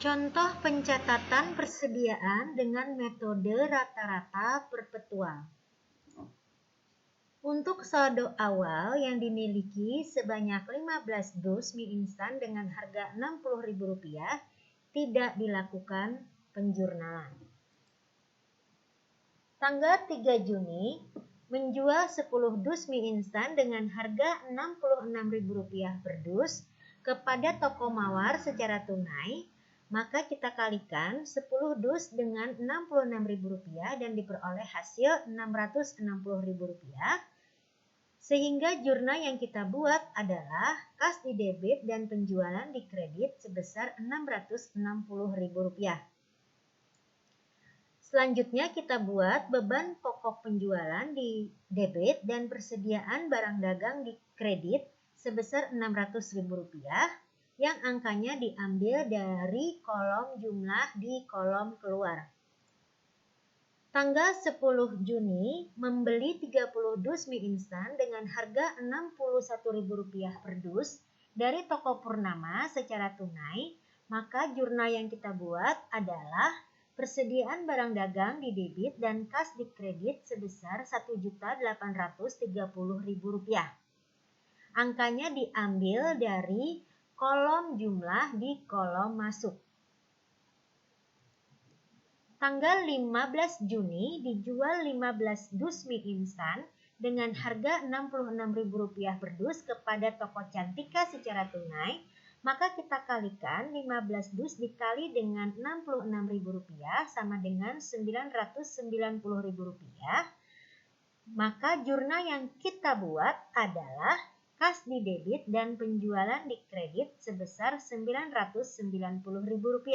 Contoh pencatatan persediaan dengan metode rata-rata perpetual. Untuk saldo awal yang dimiliki sebanyak 15 dus mie instan dengan harga Rp60.000, tidak dilakukan penjurnalan. Tanggal 3 Juni, menjual 10 dus mie instan dengan harga Rp66.000 per dus kepada toko mawar secara tunai, maka kita kalikan 10 dus dengan Rp66.000 dan diperoleh hasil Rp660.000, sehingga jurnal yang kita buat adalah kas di debit dan penjualan di kredit sebesar Rp660.000. Selanjutnya kita buat beban pokok penjualan di debit dan persediaan barang dagang di kredit sebesar Rp600.000 yang angkanya diambil dari kolom jumlah di kolom keluar. Tanggal 10 Juni membeli 30 dus mie instan dengan harga Rp61.000 per dus dari toko Purnama secara tunai, maka jurnal yang kita buat adalah persediaan barang dagang di debit dan kas di kredit sebesar Rp1.830.000. Angkanya diambil dari kolom jumlah di kolom masuk. Tanggal 15 Juni dijual 15 dus mie instan dengan harga Rp66.000 per dus kepada toko Cantika secara tunai, maka kita kalikan 15 dus dikali dengan Rp66.000 sama dengan Rp990.000. Maka jurnal yang kita buat adalah kas di debit dan penjualan di kredit sebesar Rp990.000.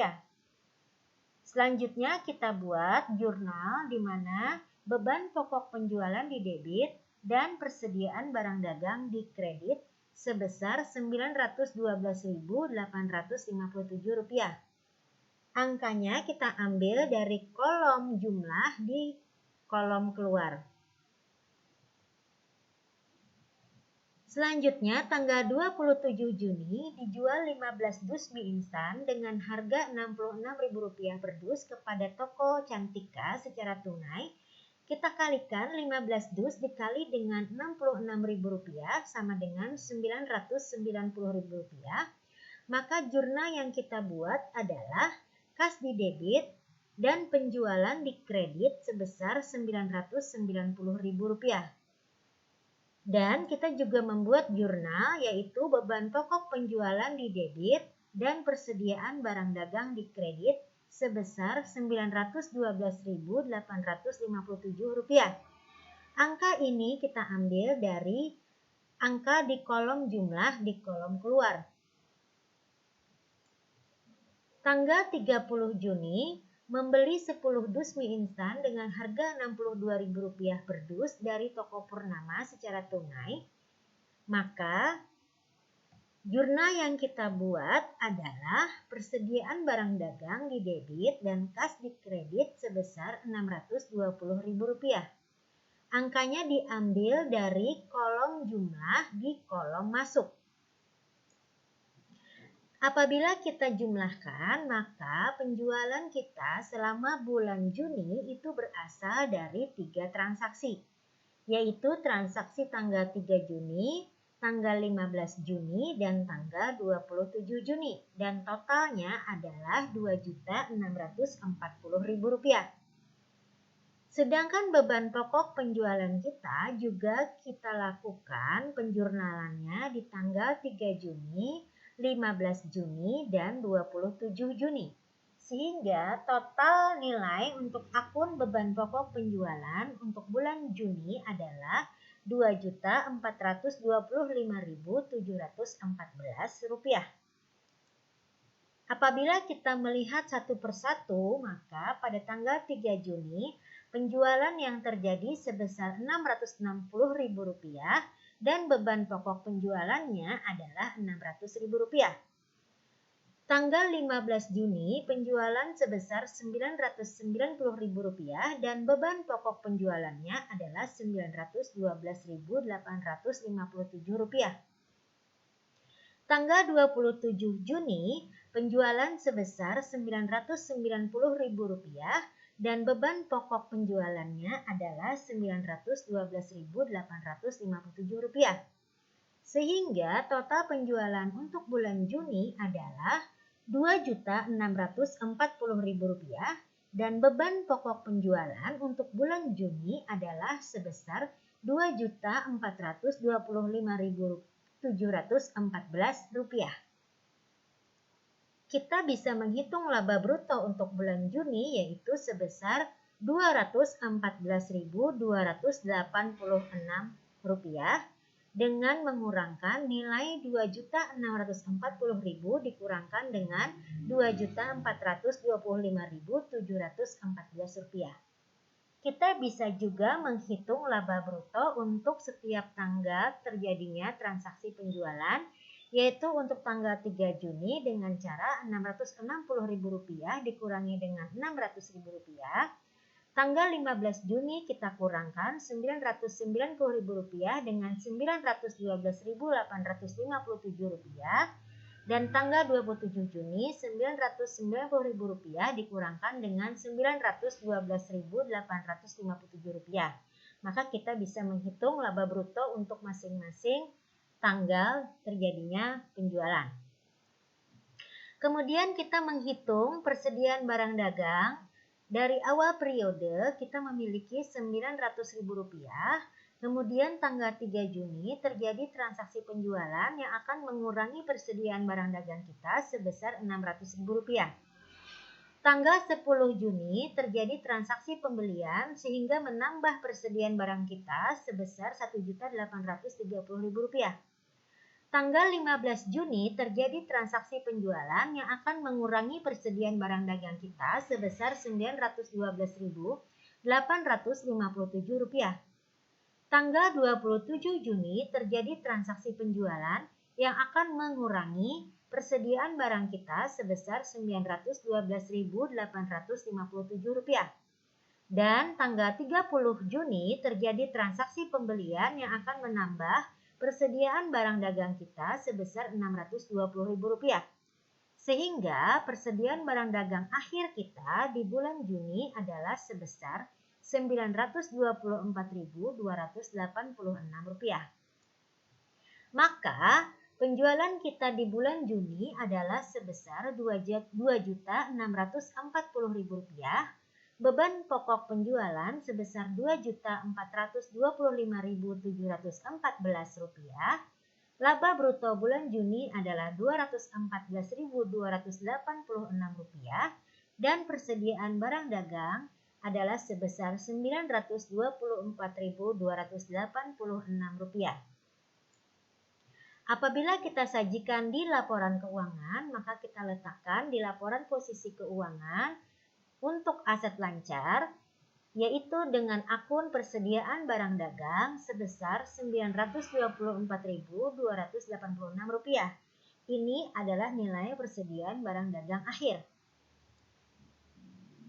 Selanjutnya kita buat jurnal di mana beban pokok penjualan di debit dan persediaan barang dagang di kredit sebesar Rp912.857. Angkanya kita ambil dari kolom jumlah di kolom keluar. Selanjutnya, tanggal 27 Juni dijual 15 dus mie instan dengan harga Rp66.000 per dus kepada toko Cantika secara tunai. Kita kalikan 15 dus dikali dengan Rp66.000 sama dengan Rp990.000. Maka jurnal yang kita buat adalah kas di debit dan penjualan di kredit sebesar Rp990.000. Dan kita juga membuat jurnal yaitu beban pokok penjualan di debit dan persediaan barang dagang di kredit sebesar Rp912.857. Angka ini kita ambil dari angka di kolom jumlah di kolom keluar. Tanggal 30 Juni membeli 10 dus mie instan dengan harga Rp62.000 per dus dari toko Purnama secara tunai, maka jurnal yang kita buat adalah persediaan barang dagang di debit dan kas di kredit sebesar Rp620.000. Angkanya diambil dari kolom jumlah di kolom masuk. Apabila kita jumlahkan, maka penjualan kita selama bulan Juni itu berasal dari 3 transaksi, yaitu transaksi tanggal 3 Juni, tanggal 15 Juni, dan tanggal 27 Juni, dan totalnya adalah Rp2.640.000. Sedangkan beban pokok penjualan kita juga kita lakukan penjurnalannya di tanggal 3 Juni, 15 Juni, dan 27 Juni. Sehingga total nilai untuk akun beban pokok penjualan untuk bulan Juni adalah Rp2.425.714. Apabila kita melihat satu persatu, maka pada tanggal 3 Juni penjualan yang terjadi sebesar Rp660.000 dan beban pokok penjualannya adalah Rp600.000. Tanggal 15 Juni penjualan sebesar Rp990.000 dan beban pokok penjualannya adalah Rp912.857. Tanggal 27 Juni penjualan sebesar Rp990.000 dan beban pokok penjualannya adalah Rp912.857. Sehingga total penjualan untuk bulan Juni adalah Rp2.640.000 dan beban pokok penjualan untuk bulan Juni adalah sebesar Rp2.425.714. Kita bisa menghitung laba bruto untuk bulan Juni yaitu sebesar Rp214.286 dengan mengurangkan nilai Rp2.640.000 dikurangkan dengan Rp2.425.714. Kita bisa juga menghitung laba bruto untuk setiap tanggal terjadinya transaksi penjualan, yaitu untuk tanggal 3 Juni dengan cara Rp660.000 dikurangi dengan Rp600.000. Tanggal 15 Juni kita kurangkan Rp990.000 dengan Rp912.857 dan tanggal 27 Juni Rp990.000 dikurangkan dengan Rp912.857. Maka kita bisa menghitung laba bruto untuk masing-masing tanggal terjadinya penjualan. Kemudian kita menghitung persediaan barang dagang. Dari awal periode kita memiliki Rp900.000, kemudian tanggal 3 Juni terjadi transaksi penjualan yang akan mengurangi persediaan barang dagang kita sebesar Rp600.000. Tanggal 10 Juni terjadi transaksi pembelian sehingga menambah persediaan barang kita sebesar Rp1.830.000. Tanggal 15 Juni terjadi transaksi penjualan yang akan mengurangi persediaan barang dagang kita sebesar Rp912.857. Tanggal 27 Juni terjadi transaksi penjualan yang akan mengurangi persediaan barang kita sebesar Rp912.857. Dan tanggal 30 Juni terjadi transaksi pembelian yang akan menambah persediaan barang dagang kita sebesar Rp620.000. Sehingga persediaan barang dagang akhir kita di bulan Juni adalah sebesar Rp924.286. Maka penjualan kita di bulan Juni adalah sebesar Rp2.640.000. Beban pokok penjualan sebesar Rp2.425.714. Laba bruto bulan Juni adalah Rp214.286 dan persediaan barang dagang adalah sebesar Rp924.286. Apabila kita sajikan di laporan keuangan, maka kita letakkan di laporan posisi keuangan untuk aset lancar, yaitu dengan akun persediaan barang dagang sebesar Rp924.286. Ini adalah nilai persediaan barang dagang akhir.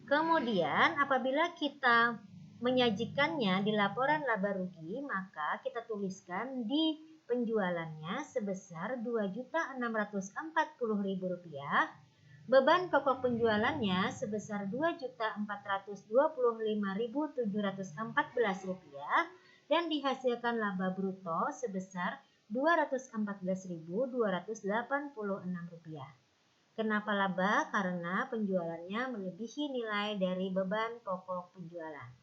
Kemudian apabila kita menyajikannya di laporan laba rugi, maka kita tuliskan di penjualannya sebesar Rp2.640.000. Beban pokok penjualannya sebesar Rp2.425.714 dan dihasilkan laba bruto sebesar Rp214.286. Kenapa laba? Karena penjualannya melebihi nilai dari beban pokok penjualan.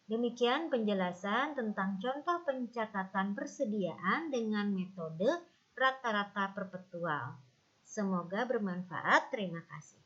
Demikian penjelasan tentang contoh pencatatan persediaan dengan metode rata-rata perpetual. Semoga bermanfaat. Terima kasih.